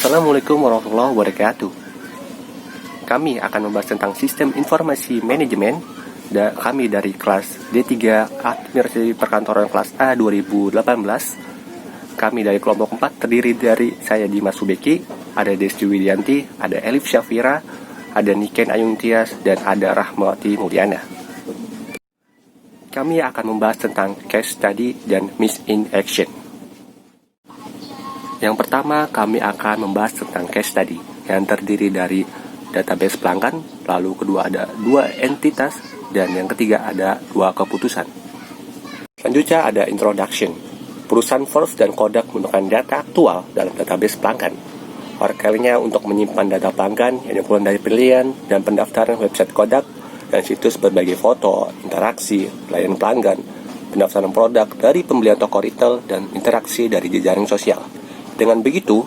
Assalamualaikum warahmatullahi wabarakatuh. Kami akan membahas tentang sistem informasi manajemen. Kami dari kelas D3 Administrasi Perkantoran kelas A 2018. Kami dari kelompok 4 terdiri dari saya Dimas Subeki, ada Desti Widianti, ada Elif Syafira, ada Niken Ayung Tias, dan ada Rahmawati Mulyana. Kami akan membahas tentang case study dan miss in action. Yang pertama, kami akan membahas tentang case study yang terdiri dari database pelanggan, lalu kedua ada 2 entitas, dan yang ketiga ada 2 keputusan. Selanjutnya ada introduction. Perusahaan Forbes dan Kodak menggunakan data aktual dalam database pelanggan. Oracle-nya untuk menyimpan data pelanggan yang diperoleh dari pilihan dan pendaftaran website Kodak dan situs berbagai foto, interaksi, pelayanan pelanggan, pendaftaran produk dari pembelian toko retail, dan interaksi dari jejaring sosial. Dengan begitu,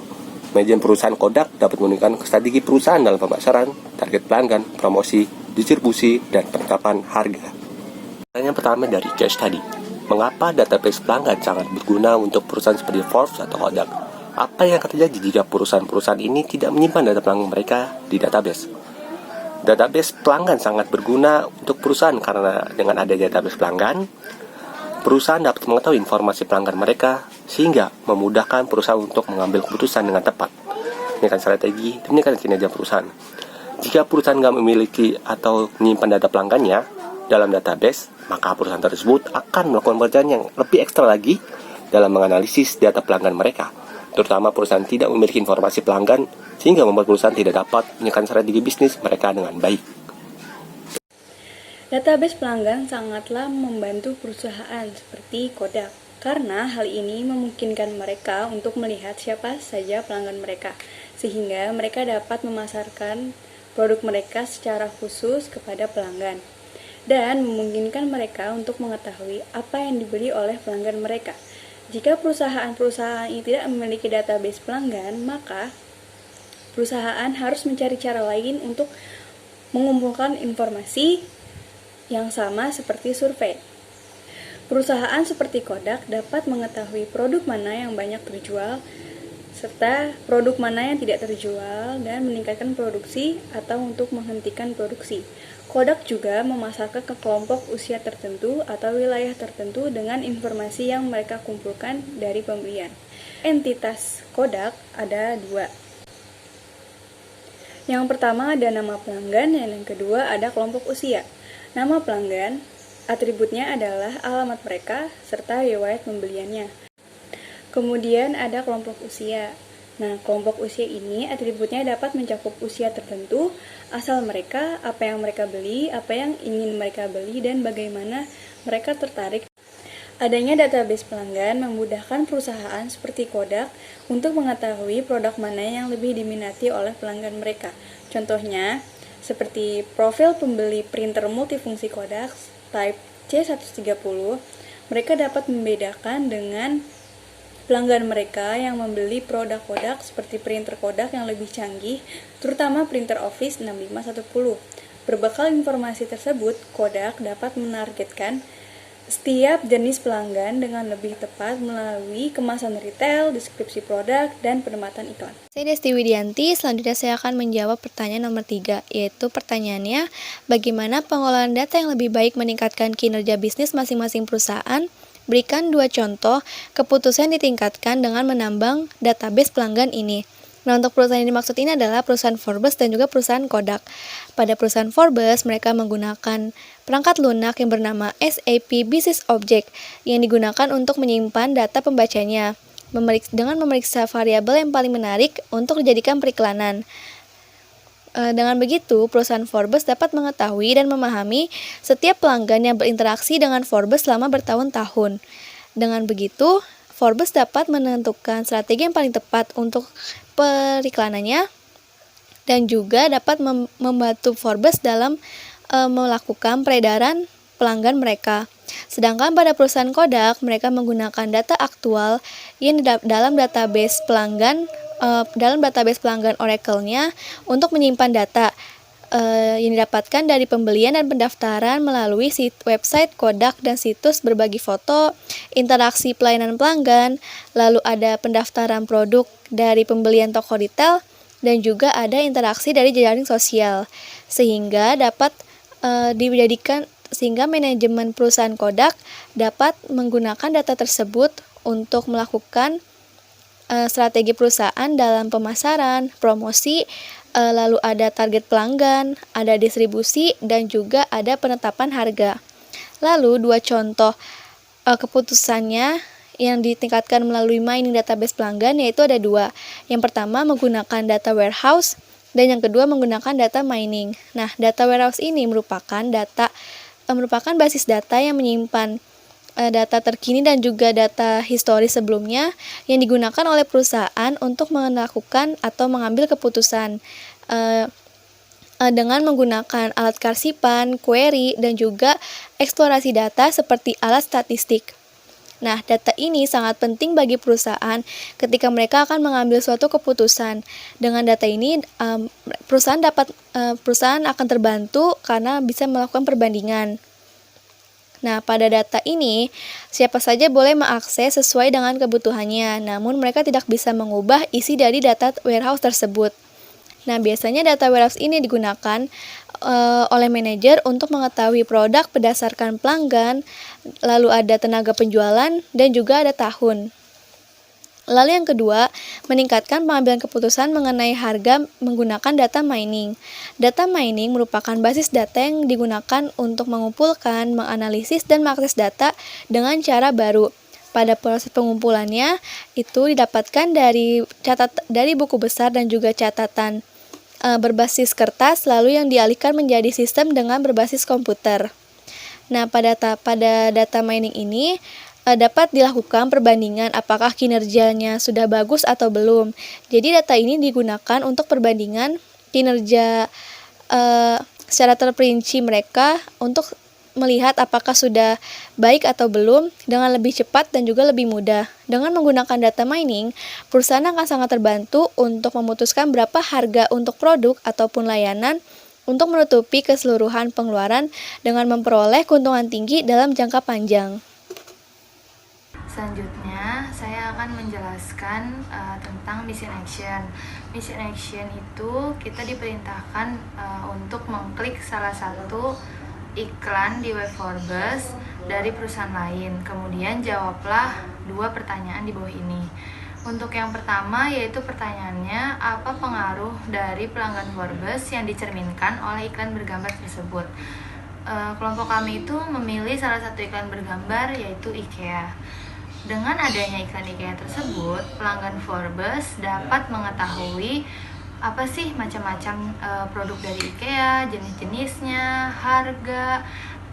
manajemen perusahaan Kodak dapat menggunakan strategi perusahaan dalam pemasaran, target pelanggan, promosi, distribusi, dan penetapan harga. Yang pertama dari case study. Mengapa database pelanggan sangat berguna untuk perusahaan seperti Forbes atau Kodak? Apa yang akan terjadi jika perusahaan-perusahaan ini tidak menyimpan data pelanggan mereka di database? Database pelanggan sangat berguna untuk perusahaan karena dengan adanya database pelanggan, perusahaan dapat mengetahui informasi pelanggan mereka sehingga memudahkan perusahaan untuk mengambil keputusan dengan tepat. Ini kan strategi, ini kan kinerja perusahaan. Jika perusahaan tidak memiliki atau menyimpan data pelanggannya dalam database, maka perusahaan tersebut akan melakukan pekerjaan yang lebih ekstra lagi dalam menganalisis data pelanggan mereka. Terutama perusahaan tidak memiliki informasi pelanggan sehingga membuat perusahaan tidak dapat menjalankan strategi bisnis mereka dengan baik. Database pelanggan sangatlah membantu perusahaan seperti Kodak, karena hal ini memungkinkan mereka untuk melihat siapa saja pelanggan mereka, sehingga mereka dapat memasarkan produk mereka secara khusus kepada pelanggan, dan memungkinkan mereka untuk mengetahui apa yang dibeli oleh pelanggan mereka. Jika perusahaan-perusahaan ini tidak memiliki database pelanggan, maka perusahaan harus mencari cara lain untuk mengumpulkan informasi yang sama seperti survei. Perusahaan seperti Kodak dapat mengetahui produk mana yang banyak terjual serta produk mana yang tidak terjual dan meningkatkan produksi atau untuk menghentikan produksi. Kodak juga memasarkan ke kelompok usia tertentu atau wilayah tertentu dengan informasi yang mereka kumpulkan dari pembelian. Entitas Kodak ada 2. Yang pertama ada nama pelanggan dan yang kedua ada kelompok usia. Nama pelanggan, atributnya adalah alamat mereka serta riwayat pembeliannya. Kemudian ada kelompok usia. Nah, kelompok usia ini atributnya dapat mencakup usia tertentu, asal mereka, apa yang mereka beli, apa yang ingin mereka beli, dan bagaimana mereka tertarik. Adanya database pelanggan memudahkan perusahaan seperti Kodak untuk mengetahui produk mana yang lebih diminati oleh pelanggan mereka. Contohnya, seperti profil pembeli printer multifungsi Kodak Type C130, mereka dapat membedakan dengan pelanggan mereka yang membeli produk Kodak seperti printer Kodak yang lebih canggih, terutama printer Office 65110. Berbekal informasi tersebut, Kodak dapat menargetkan setiap jenis pelanggan dengan lebih tepat melalui kemasan retail, deskripsi produk, dan penempatan iklan. Saya Desti Widianti, selanjutnya saya akan menjawab pertanyaan nomor 3, yaitu pertanyaannya, bagaimana pengolahan data yang lebih baik meningkatkan kinerja bisnis masing-masing perusahaan? Berikan 2 contoh keputusan ditingkatkan dengan menambang database pelanggan ini. Nah, untuk perusahaan yang dimaksud ini adalah perusahaan Forbes dan juga perusahaan Kodak. Pada perusahaan Forbes, mereka menggunakan perangkat lunak yang bernama SAP Business Object yang digunakan untuk menyimpan data pembacanya dengan memeriksa variabel yang paling menarik untuk dijadikan periklanan. Dengan begitu, perusahaan Forbes dapat mengetahui dan memahami setiap pelanggan yang berinteraksi dengan Forbes selama bertahun-tahun. Dengan begitu, Forbes dapat menentukan strategi yang paling tepat untuk periklanannya dan juga dapat membantu Forbes dalam melakukan peredaran pelanggan mereka. Sedangkan pada perusahaan Kodak, mereka menggunakan data aktual yang dalam database pelanggan Oracle-nya untuk menyimpan data. yang didapatkan dari pembelian dan pendaftaran melalui website Kodak dan situs berbagi foto, interaksi pelayanan pelanggan, lalu ada pendaftaran produk dari pembelian toko retail, dan juga ada interaksi dari jejaring sosial, sehingga sehingga manajemen perusahaan Kodak dapat menggunakan data tersebut untuk melakukan strategi perusahaan dalam pemasaran, promosi, lalu ada target pelanggan, ada distribusi, dan juga ada penetapan harga. Lalu dua contoh keputusannya yang ditingkatkan melalui mining database pelanggan yaitu ada dua. Yang pertama menggunakan data warehouse dan yang kedua menggunakan data mining. Nah, data warehouse ini merupakan basis data yang menyimpan data terkini dan juga data historis sebelumnya yang digunakan oleh perusahaan untuk melakukan atau mengambil keputusan dengan menggunakan alat karsipan, query, dan juga eksplorasi data seperti alat statistik. Nah, data ini sangat penting bagi perusahaan ketika mereka akan mengambil suatu keputusan. Dengan data ini, perusahaan akan terbantu karena bisa melakukan perbandingan. Nah, pada data ini, siapa saja boleh mengakses sesuai dengan kebutuhannya, namun mereka tidak bisa mengubah isi dari data warehouse tersebut. Nah, biasanya data warehouse ini digunakan oleh manajer untuk mengetahui produk berdasarkan pelanggan, lalu ada tenaga penjualan, dan juga ada tahun. Lalu yang kedua, meningkatkan pengambilan keputusan mengenai harga menggunakan data mining. Data mining merupakan basis data yang digunakan untuk mengumpulkan, menganalisis, dan mengakses data dengan cara baru. Pada proses pengumpulannya, itu didapatkan dari buku besar dan juga catatan berbasis kertas, lalu yang dialihkan menjadi sistem dengan berbasis komputer. Nah, pada data mining ini dapat dilakukan perbandingan apakah kinerjanya sudah bagus atau belum. Jadi data ini digunakan untuk perbandingan kinerja secara terperinci mereka untuk melihat apakah sudah baik atau belum dengan lebih cepat dan juga lebih mudah. Dengan menggunakan data mining, perusahaan akan sangat terbantu untuk memutuskan berapa harga untuk produk ataupun layanan untuk menutupi keseluruhan pengeluaran dengan memperoleh keuntungan tinggi dalam jangka panjang. Selanjutnya, saya akan menjelaskan tentang mission action. Mission action itu kita diperintahkan untuk mengklik salah satu iklan di web Forbes dari perusahaan lain. Kemudian jawablah dua pertanyaan di bawah ini. Untuk yang pertama yaitu pertanyaannya, apa pengaruh dari pelanggan Forbes yang dicerminkan oleh iklan bergambar tersebut? Kelompok kami itu memilih salah satu iklan bergambar yaitu IKEA. Dengan adanya iklan IKEA tersebut, pelanggan Forbes dapat mengetahui apa sih macam-macam produk dari IKEA, jenis-jenisnya, harga,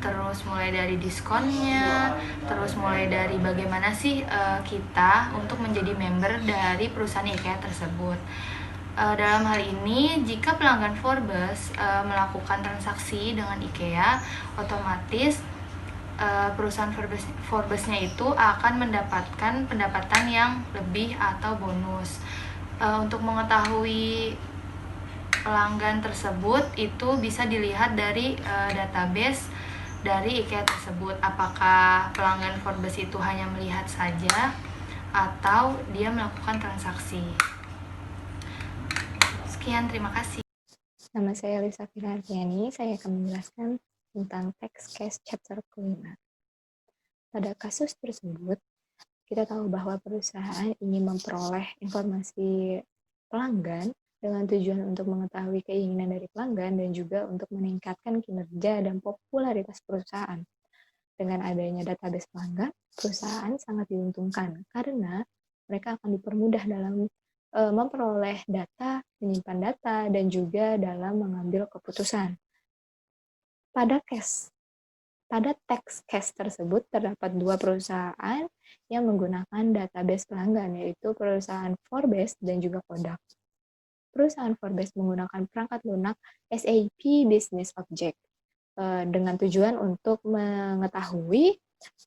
terus mulai dari diskonnya, terus mulai dari bagaimana sih kita untuk menjadi member dari perusahaan IKEA tersebut. Dalam hal ini, jika pelanggan Forbes melakukan transaksi dengan IKEA, otomatis perusahaan Forbes-nya itu akan mendapatkan pendapatan yang lebih atau bonus. Untuk mengetahui pelanggan tersebut itu bisa dilihat dari database dari IKEA tersebut. Apakah pelanggan Forbes itu hanya melihat saja atau dia melakukan transaksi. Sekian, terima kasih. Nama saya Lisa Firartiani, saya akan menjelaskan tentang tax case chapter kelima. Pada kasus tersebut, kita tahu bahwa perusahaan ingin memperoleh informasi pelanggan dengan tujuan untuk mengetahui keinginan dari pelanggan dan juga untuk meningkatkan kinerja dan popularitas perusahaan. Dengan adanya database pelanggan, perusahaan sangat diuntungkan karena mereka akan dipermudah dalam memperoleh data, menyimpan data, dan juga dalam mengambil keputusan. Pada tax case tersebut terdapat dua perusahaan yang menggunakan database pelanggan, yaitu perusahaan Forbes dan juga Kodak. Perusahaan Forbes menggunakan perangkat lunak SAP Business Object dengan tujuan untuk mengetahui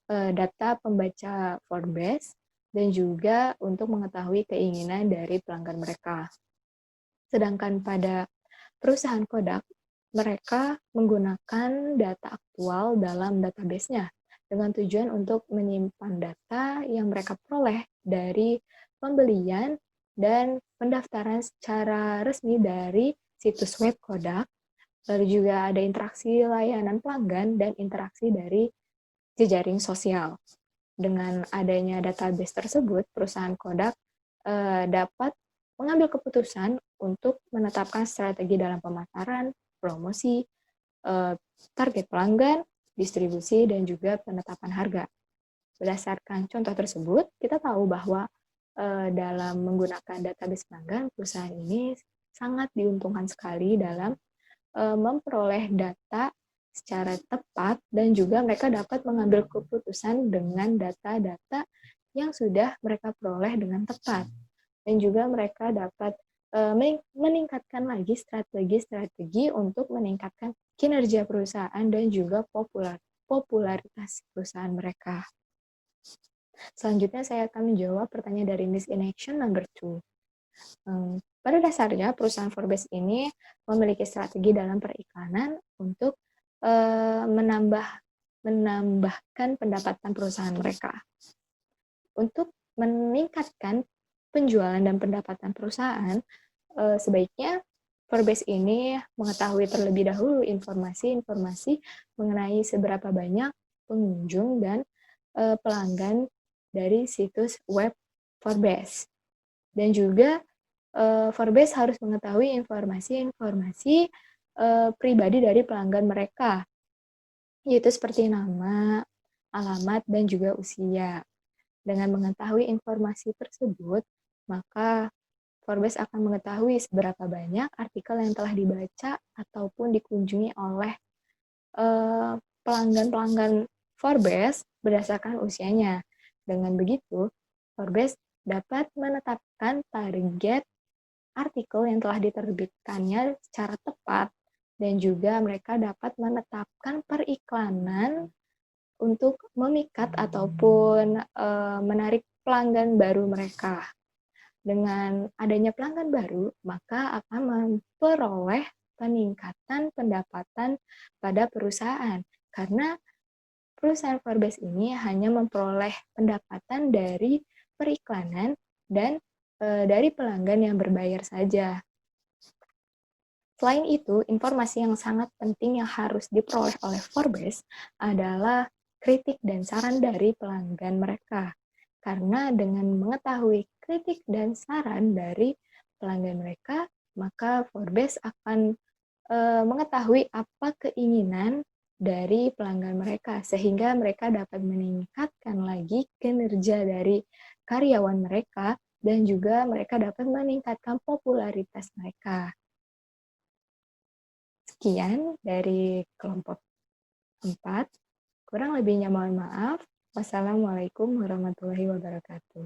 data pembaca Forbes dan juga untuk mengetahui keinginan dari pelanggan mereka. Sedangkan pada perusahaan Kodak mereka menggunakan data aktual dalam database-nya dengan tujuan untuk menyimpan data yang mereka peroleh dari pembelian dan pendaftaran secara resmi dari situs web Kodak. Lalu juga ada interaksi layanan pelanggan dan interaksi dari jejaring sosial. Dengan adanya database tersebut, perusahaan Kodak dapat mengambil keputusan untuk menetapkan strategi dalam pemasaran, promosi, target pelanggan, distribusi, dan juga penetapan harga. Berdasarkan contoh tersebut, kita tahu bahwa dalam menggunakan database pelanggan, perusahaan ini sangat diuntungkan sekali dalam memperoleh data secara tepat dan juga mereka dapat mengambil keputusan dengan data-data yang sudah mereka peroleh dengan tepat. Dan juga mereka dapat meningkatkan lagi strategi-strategi untuk meningkatkan kinerja perusahaan dan juga popularitas perusahaan mereka. Selanjutnya saya akan menjawab pertanyaan dari Miss in Action number 2. Pada dasarnya perusahaan Forbes ini memiliki strategi dalam periklanan untuk menambahkan pendapatan perusahaan mereka. Untuk meningkatkan penjualan dan pendapatan perusahaan, sebaiknya Forbes ini mengetahui terlebih dahulu informasi-informasi mengenai seberapa banyak pengunjung dan pelanggan dari situs web Forbes. Dan juga Forbes harus mengetahui informasi-informasi pribadi dari pelanggan mereka, yaitu seperti nama, alamat, dan juga usia. Dengan mengetahui informasi tersebut, maka Forbes akan mengetahui seberapa banyak artikel yang telah dibaca ataupun dikunjungi oleh pelanggan-pelanggan Forbes berdasarkan usianya. Dengan begitu, Forbes dapat menetapkan target artikel yang telah diterbitkannya secara tepat dan juga mereka dapat menetapkan periklanan untuk memikat ataupun menarik pelanggan baru mereka. Dengan adanya pelanggan baru, maka akan memperoleh peningkatan pendapatan pada perusahaan karena perusahaan Forbes ini hanya memperoleh pendapatan dari periklanan dan dari pelanggan yang berbayar saja. Selain itu, informasi yang sangat penting yang harus diperoleh oleh Forbes adalah kritik dan saran dari pelanggan mereka. Karena dengan mengetahui kritik dan saran dari pelanggan mereka, maka Forbes akan mengetahui apa keinginan dari pelanggan mereka, sehingga mereka dapat meningkatkan lagi kinerja dari karyawan mereka, dan juga mereka dapat meningkatkan popularitas mereka. Sekian dari kelompok 4. Kurang lebihnya mohon maaf. Wassalamualaikum warahmatullahi wabarakatuh.